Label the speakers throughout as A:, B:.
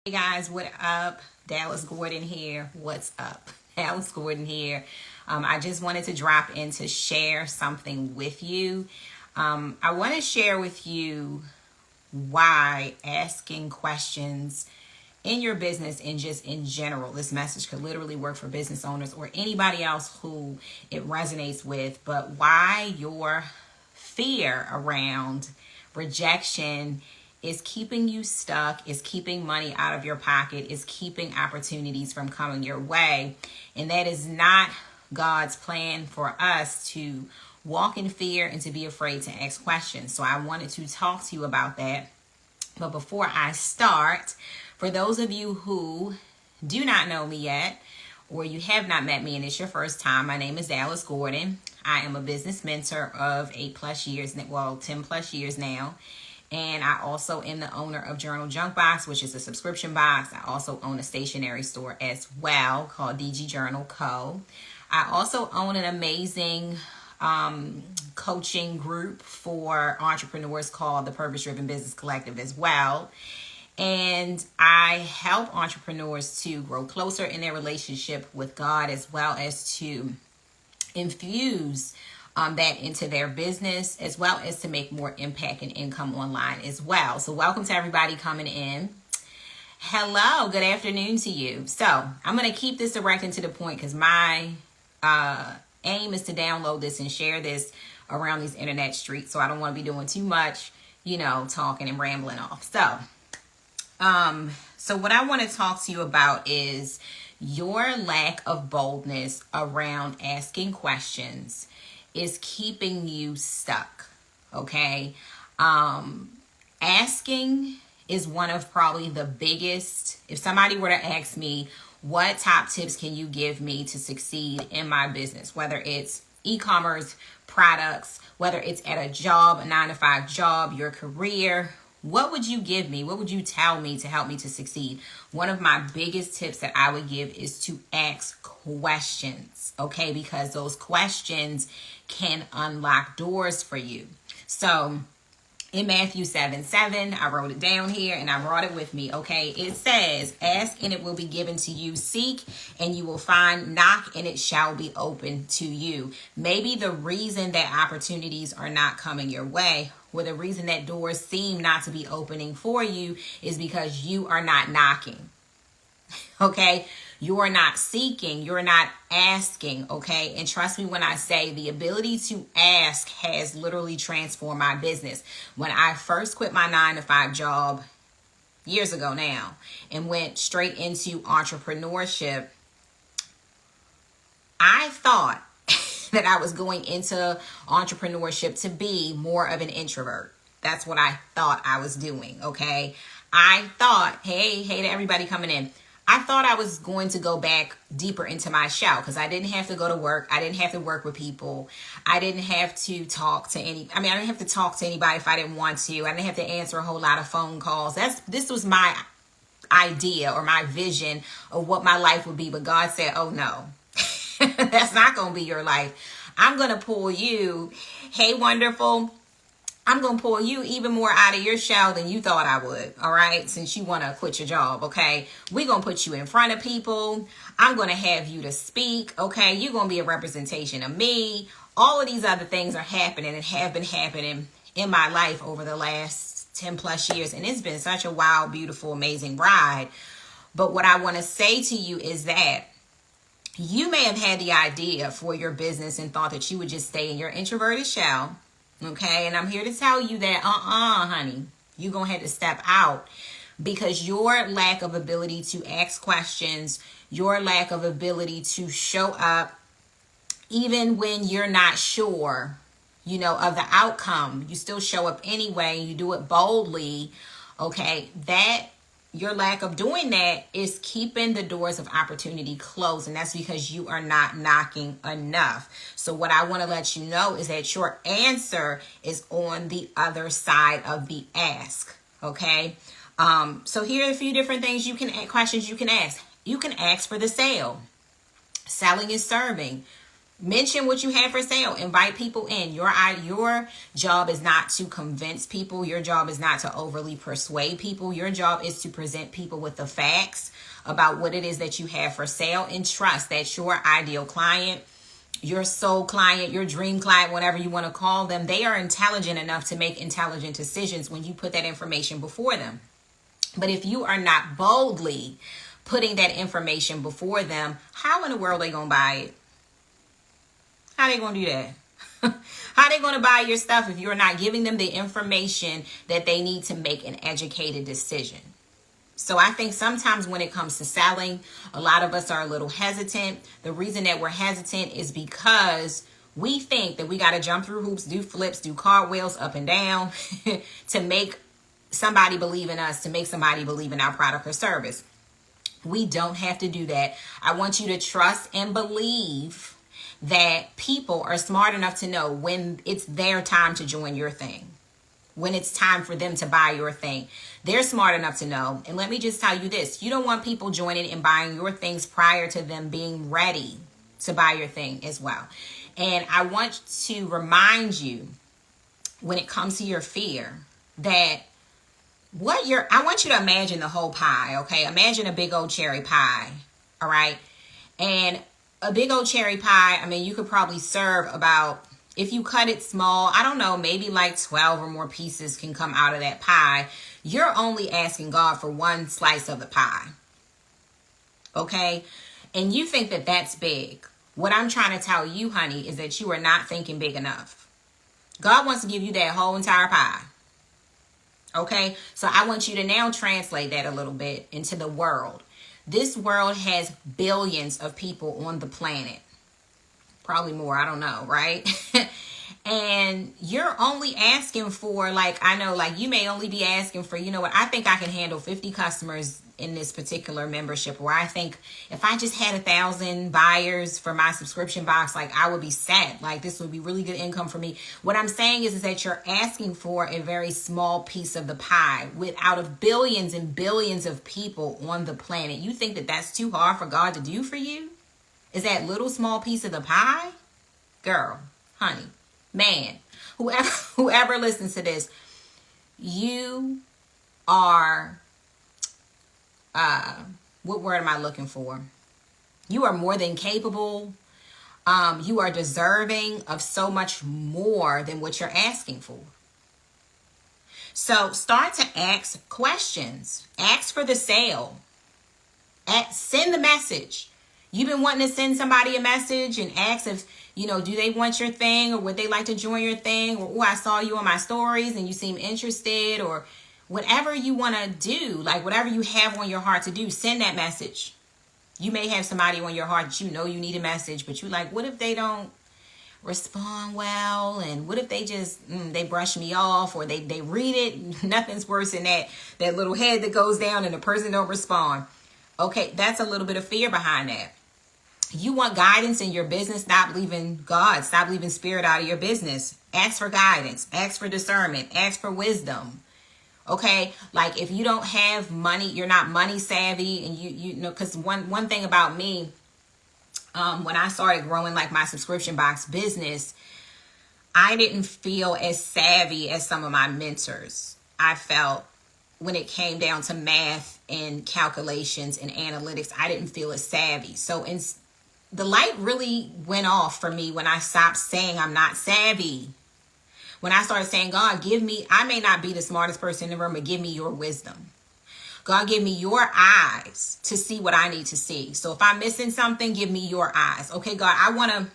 A: Hey guys, what up? Dallas Gordon here. What's up? Dallas Gordon here. I just wanted to drop in to share something with you. I want to share with you why asking questions in your business and just in general, this message could literally work for business owners or anybody else who it resonates with, but why your fear around rejection is keeping you stuck, is keeping money out of your pocket, is keeping opportunities from coming your way. And that is not God's plan for us, to walk in fear and to be afraid to ask questions. So I wanted to talk to you about that. But before I start, for those of you who do not know me yet, or you have not met me and it's your first time, my name is Dallas Gordon. I am a business mentor of 10 plus years now. And I also am the owner of Journal Junk Box, which is a subscription box. I also own a stationery store as well called DG Journal Co. I also own an amazing coaching group for entrepreneurs called the Purpose Driven Business Collective as well. And I help entrepreneurs to grow closer in their relationship with God, as well as to infuse that into their business, as well as to make more impact and income online as well. So welcome to everybody coming in. Hello, good afternoon to you. So I'm going to keep this direct and to the point, because my aim is to download this and share this around these internet streets. So I don't want to be doing too much, talking and rambling off. So what I want to talk to you about is your lack of boldness around asking questions is keeping you stuck, okay? Asking is one of probably the biggest. If somebody were to ask me, what top tips can you give me to succeed in my business, whether it's e-commerce products, whether it's at a job, a 9-to-5 job, your career, what would you give me? What would you tell me to help me to succeed? One of my biggest tips that I would give is to ask questions, okay? Because those questions can unlock doors for you. So in Matthew 7:7, I wrote it down here and I brought it with me, okay? It says, ask and it will be given to you. Seek and you will find. Knock and it shall be open to you. Maybe the reason that opportunities are not coming your way, or the reason that doors seem not to be opening for you, is because you are not knocking, okay? You are not seeking, you're not asking, okay? And trust me when I say the ability to ask has literally transformed my business. When I first quit my 9-to-5 job years ago now and went straight into entrepreneurship, I thought that I was going into entrepreneurship to be more of an introvert. That's what I thought I was doing, okay? I thought, hey to everybody coming in, I thought I was going to go back deeper into my shell, because I didn't have to go to work. I didn't have to work with people. I didn't have to talk to I didn't have to talk to anybody if I didn't want to. I didn't have to answer a whole lot of phone calls. This was my idea or my vision of what my life would be. But God said, oh no, that's not going to be your life. I'm going to pull you. Hey, wonderful. I'm going to pull you even more out of your shell than you thought I would, all right, since you want to quit your job, okay? We're going to put you in front of people. I'm going to have you to speak, okay? You're going to be a representation of me. All of these other things are happening and have been happening in my life over the last 10 plus years, and it's been such a wild, beautiful, amazing ride. But what I want to say to you is that you may have had the idea for your business and thought that you would just stay in your introverted shell. Okay, and I'm here to tell you that, honey, you're going to have to step out, because your lack of ability to ask questions, your lack of ability to show up, even when you're not sure, of the outcome, you still show up anyway, you do it boldly, okay, your lack of doing that is keeping the doors of opportunity closed. And that's because you are not knocking enough. So what I want to let you know is that your answer is on the other side of the ask. Okay. So here are a few different things questions you can ask. You can ask for the sale. Selling is serving. Mention what you have for sale. Invite people in. Your job is not to convince people. Your job is not to overly persuade people. Your job is to present people with the facts about what it is that you have for sale, and trust that your ideal client, your soul client, your dream client, whatever you want to call them, they are intelligent enough to make intelligent decisions when you put that information before them. But if you are not boldly putting that information before them, how in the world are they going to buy it? How they going to do that? How they going to buy your stuff if you're not giving them the information that they need to make an educated decision? So I think sometimes when it comes to selling, a lot of us are a little hesitant. The reason that we're hesitant is because we think that we got to jump through hoops, do flips, do cartwheels up and down to make somebody believe in us, to make somebody believe in our product or service. We don't have to do that. I want you to trust and believe that people are smart enough to know when it's their time to join your thing, when it's time for them to buy your thing. They're smart enough to know. And let me just tell you this, you don't want people joining and buying your things prior to them being ready to buy your thing as well. And I want to remind you, when it comes to your fear, that I want you to imagine the whole pie, okay? Imagine a big old cherry pie, all right? And a big old cherry pie, I mean, you could probably serve about, if you cut it small, I don't know, maybe like 12 or more pieces can come out of that pie. You're only asking God for one slice of the pie, okay? And you think that that's big. What I'm trying to tell you, honey, is that you are not thinking big enough. God wants to give you that whole entire pie, okay? So I want you to now translate that a little bit into the world. This world has billions of people on the planet. Probably more, I don't know, right? And you're only asking for, like, I know, like, you may only be asking for, you know what, I think I can handle 50 customers in this particular membership, where I think if I just had 1,000 buyers for my subscription box, like, I would be set. Like, this would be really good income for me. What I'm saying is that you're asking for a very small piece of the pie out of billions and billions of people on the planet. You think that that's too hard for God to do for you? Is that little small piece of the pie? Girl, honey, man, whoever listens to this, you are, what word am I looking for? You are more than capable. You are deserving of so much more than what you're asking for. So start to ask questions. Ask for the sale. Send the message. You've been wanting to send somebody a message and ask if, you know, do they want your thing, or would they like to join your thing? Or, oh, I saw you on my stories and you seem interested, or whatever you want to do, like whatever you have on your heart to do, send that message. You may have somebody on your heart that you know you need a message, but you're like, what if they don't respond well? And what if they just, they brush me off, or they read it? Nothing's worse than that little head that goes down and the person don't respond. Okay, that's a little bit of fear behind that. You want guidance in your business, stop leaving God, stop leaving spirit out of your business. Ask for guidance, ask for discernment, ask for wisdom. Okay, like if you don't have money, you're not money savvy, and you know, because one thing about me, when I started growing like my subscription box business, I didn't feel as savvy as some of my mentors. I felt when it came down to math and calculations and analytics, I didn't feel as savvy. So the light really went off for me when I stopped saying I'm not savvy. When I started saying, God, I may not be the smartest person in the room, but give me your wisdom. God, give me your eyes to see what I need to see. So if I'm missing something, give me your eyes. Okay, God, I want to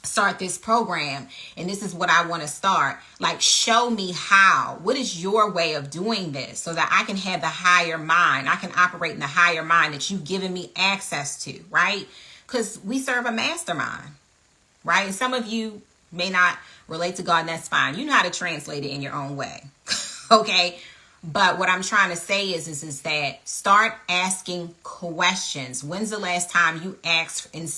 A: start this program, and this is what I want to start. Like, show me how. What is your way of doing this so that I can have the higher mind? I can operate in the higher mind that you've given me access to, right? Because we serve a mastermind, right? And some of you may not relate to God, and that's fine. You know how to translate it in your own way, okay? But what I'm trying to say is that start asking questions. When's the last time you asked and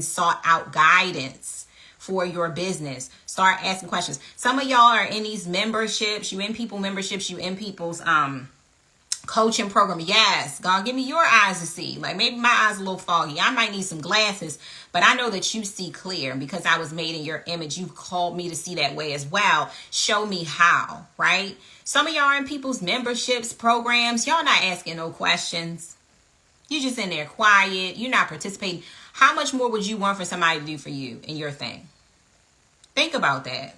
A: sought out guidance for your business? Start asking questions. Some of y'all are in these memberships. You in people memberships. You in people's coaching program. Yes, God, give me your eyes to see. Like maybe my eyes are a little foggy. I might need some glasses, but I know that you see clear. And because I was made in your image, you called me to see that way as well. Show me how, right? Some of y'all are in people's memberships, programs. Y'all not asking no questions. You just in there quiet. You're not participating. How much more would you want for somebody to do for you in your thing? Think about that.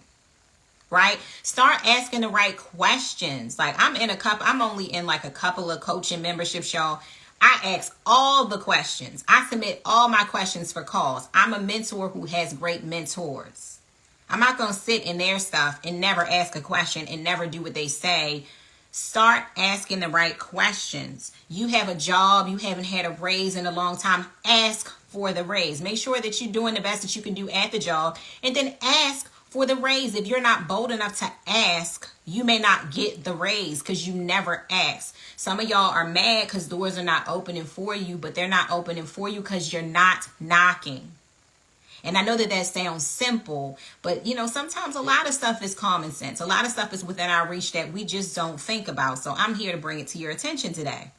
A: Right? Start asking the right questions. Like I'm only in like a couple of coaching memberships, y'all. I ask all the questions. I submit all my questions for calls. I'm a mentor who has great mentors. I'm not going to sit in their stuff and never ask a question and never do what they say. Start asking the right questions. You have a job, you haven't had a raise in a long time. Ask for the raise. Make sure that you're doing the best that you can do at the job, and then ask for the raise. If you're not bold enough to ask, you may not get the raise because you never asked. Some of y'all are mad because doors are not opening for you, but they're not opening for you because you're not knocking. And I know that sounds simple, but sometimes a lot of stuff is common sense. A lot of stuff is within our reach that we just don't think about. So I'm here to bring it to your attention today.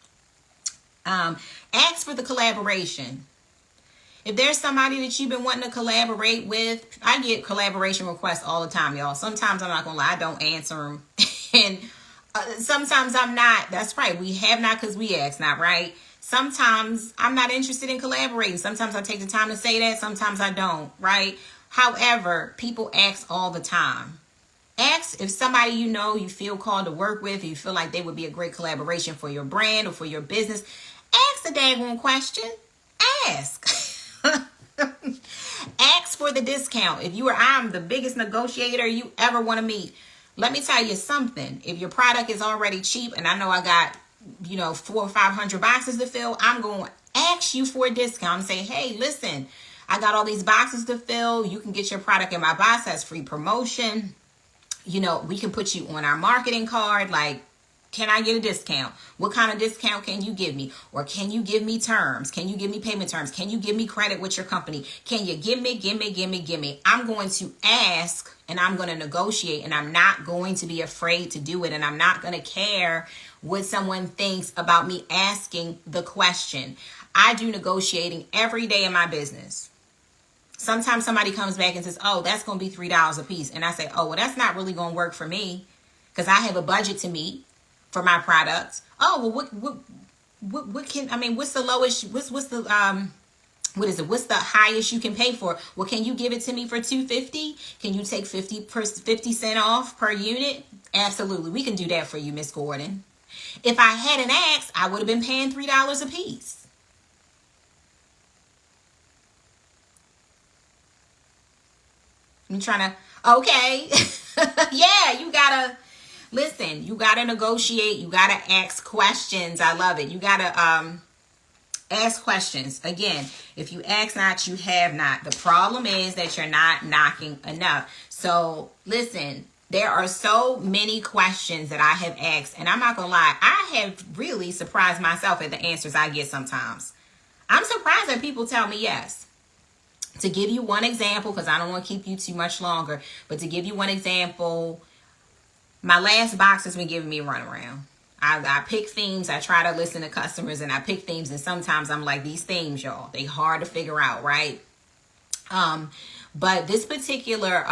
A: Ask for the collaboration. If there's somebody that you've been wanting to collaborate with, I get collaboration requests all the time, y'all. Sometimes I'm not going to lie, I don't answer them. And sometimes I'm not. That's right. We have not because we ask not, right? Sometimes I'm not interested in collaborating. Sometimes I take the time to say that. Sometimes I don't, right? However, people ask all the time. Ask if somebody you feel called to work with, you feel like they would be a great collaboration for your brand or for your business. Ask the daggone question. Ask. Ask for the discount. If I'm the biggest negotiator you ever want to meet, let me tell you something. If your product is already cheap and I know I got 400 or 500 boxes to fill, I'm going to ask you for a discount and say, hey, listen, I got all these boxes to fill. You can get your product in my box. That's free promotion. We can put you on our marketing card. Like, can I get a discount? What kind of discount can you give me? Or can you give me terms? Can you give me payment terms? Can you give me credit with your company? Can you give me? I'm going to ask and I'm going to negotiate, and I'm not going to be afraid to do it. And I'm not going to care what someone thinks about me asking the question. I do negotiating every day in my business. Sometimes somebody comes back and says, oh, that's going to be $3 a piece. And I say, oh, well, that's not really going to work for me because I have a budget to meet for my products. Oh, well, what's the lowest, what's the highest you can pay for? Well, can you give it to me for $2.50? Can you take 50 cents off per unit? Absolutely. We can do that for you, Miss Gordon. If I hadn't asked, I would have been paying $3 a piece. I'm trying to, okay. Yeah, you gotta, listen, you gotta negotiate. You gotta ask questions. I love it. You gotta ask questions. Again, if you ask not, you have not. The problem is that you're not knocking enough. So listen, there are so many questions that I have asked, and I'm not gonna lie, I have really surprised myself at the answers I get sometimes. I'm surprised that people tell me yes. To give you one example, because I don't want to keep you too much longer, but to give you one example, my last box has been giving me a runaround. I pick themes, I try to listen to customers, and I pick themes, and sometimes I'm like, these themes, y'all, they hard to figure out, right? But this particular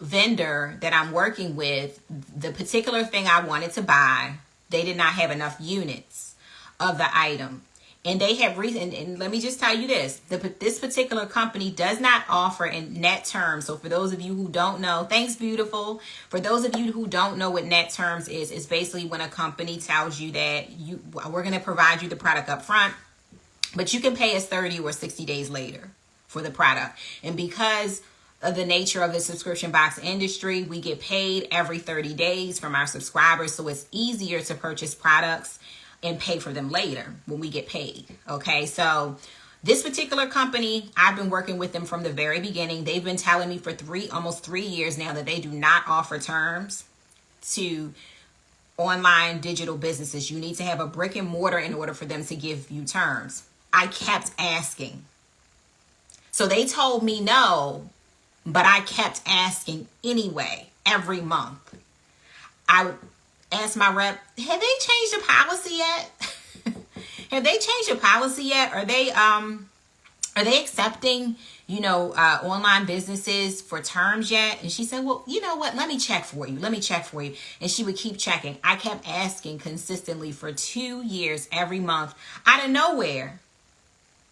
A: vendor that I'm working with, the particular thing I wanted to buy, they did not have enough units of the item. And they have reason, and let me just tell you this, this particular company does not offer in net terms. So for those of you who don't know, thanks, beautiful. For those of you who don't know what net terms is, it's basically when a company tells you that we're going to provide you the product up front, but you can pay us 30 or 60 days later for the product. And because of the nature of the subscription box industry, we get paid every 30 days from our subscribers. So it's easier to purchase products and pay for them later when we get paid. Okay, so this particular company, I've been working with them from the very beginning. They've been telling me for almost 3 years now that they do not offer terms to online digital businesses. You need to have a brick and mortar in order for them to give you terms. I kept asking. So they told me no, but I kept asking anyway every month. asked my rep, have they changed the policy yet? Have they changed the policy yet? Are they accepting, online businesses for terms yet? And she said, well, you know what? Let me check for you. And she would keep checking. I kept asking consistently for 2 years, every month, out of nowhere.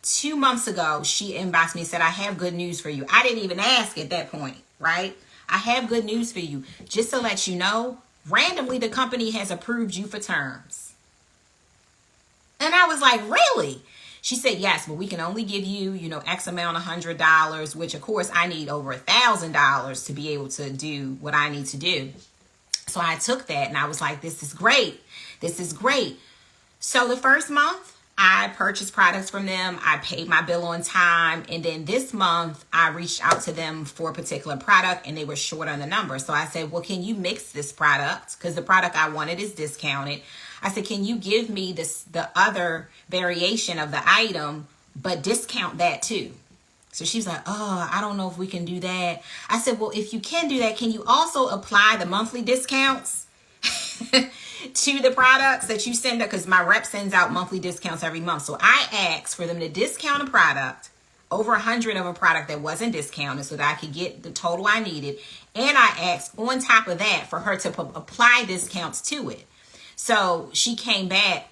A: 2 months ago, she inboxed me and said, I have good news for you. I didn't even ask at that point, right? I have good news for you. Just to let you know, randomly, the company has approved you for terms. And I was like, really? She said, yes, but we can only give you, X amount, $100, which of course I need over $1,000 to be able to do what I need to do. So I took that and I was like, this is great. So the first month I purchased products from them. I paid my bill on time. And then this month I reached out to them for a particular product and they were short on the number. So I said, well, can you mix this product? Because the product I wanted is discounted. I said, can you give me the other variation of the item, but discount that too? So she's like, oh, I don't know if we can do that. I said, well, if you can do that, can you also apply the monthly discounts to the products that you send? Because my rep sends out monthly discounts every month. So I asked for them to discount a product, over 100 of a product that wasn't discounted so that I could get the total I needed. And I asked on top of that for her to apply discounts to it. So she came back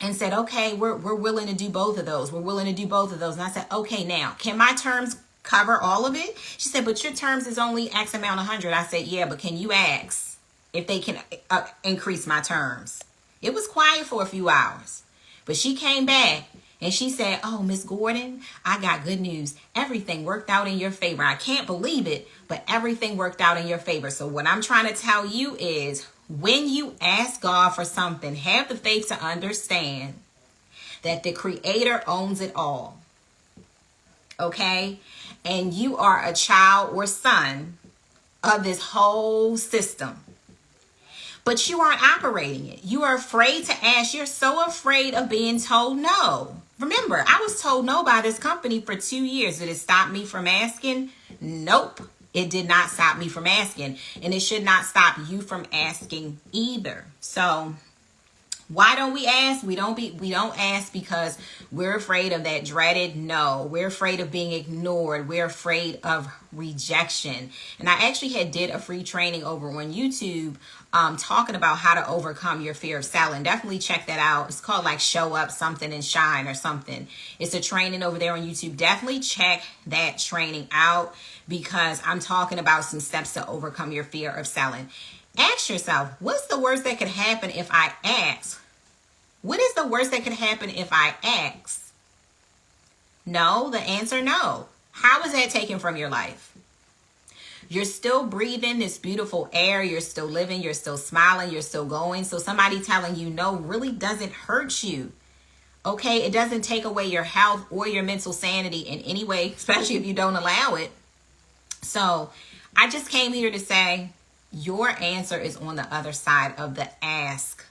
A: and said, okay, we're willing to do both of those. And I said, okay, now, can my terms cover all of it? She said, but your terms is only X amount 100. I said, yeah, but can you ask if they can increase my terms? It was quiet for a few hours, but she came back and she said, oh, Miss Gordon, I got good news. Everything worked out in your favor. I can't believe it, but everything worked out in your favor. So what I'm trying to tell you is, when you ask God for something, have the faith to understand that the Creator owns it all. Okay? And you are a child or son of this whole system. But you aren't operating it. You are afraid to ask. You're so afraid of being told no. Remember, I was told no by this company for 2 years. Did it stop me from asking? Nope. It did not stop me from asking, and it should not stop you from asking either. So why don't we ask? We don't ask because we're afraid of that dreaded no. We're afraid of being ignored. We're afraid of rejection. And I actually did a free training over on YouTube talking about how to overcome your fear of selling. Definitely check that out. It's called like Show Up Something and Shine or something. It's a training over there on YouTube. Definitely check that training out because I'm talking about some steps to overcome your fear of selling. Ask yourself, what's the worst that could happen if I ask? What is the worst that could happen if I ask? No, the answer no. How is that taken from your life? You're still breathing this beautiful air. You're still living. You're still smiling. You're still going. So somebody telling you no really doesn't hurt you. Okay? It doesn't take away your health or your mental sanity in any way, especially if you don't allow it. So I just came here to say your answer is on the other side of the ask.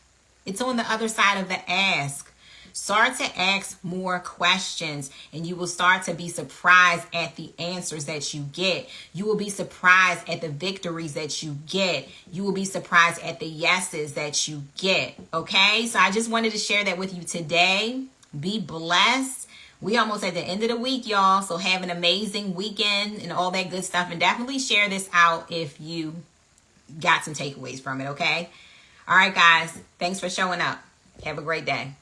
A: It's on the other side of the ask. Start to ask more questions and you will start to be surprised at the answers that you get. You will be surprised at the victories that you get. You will be surprised at the yeses that you get. Okay? So I just wanted to share that with you today. Be blessed. We almost at the end of the week, y'all. So have an amazing weekend and all that good stuff. And definitely share this out if you got some takeaways from it, okay? All right, guys. Thanks for showing up. Have a great day.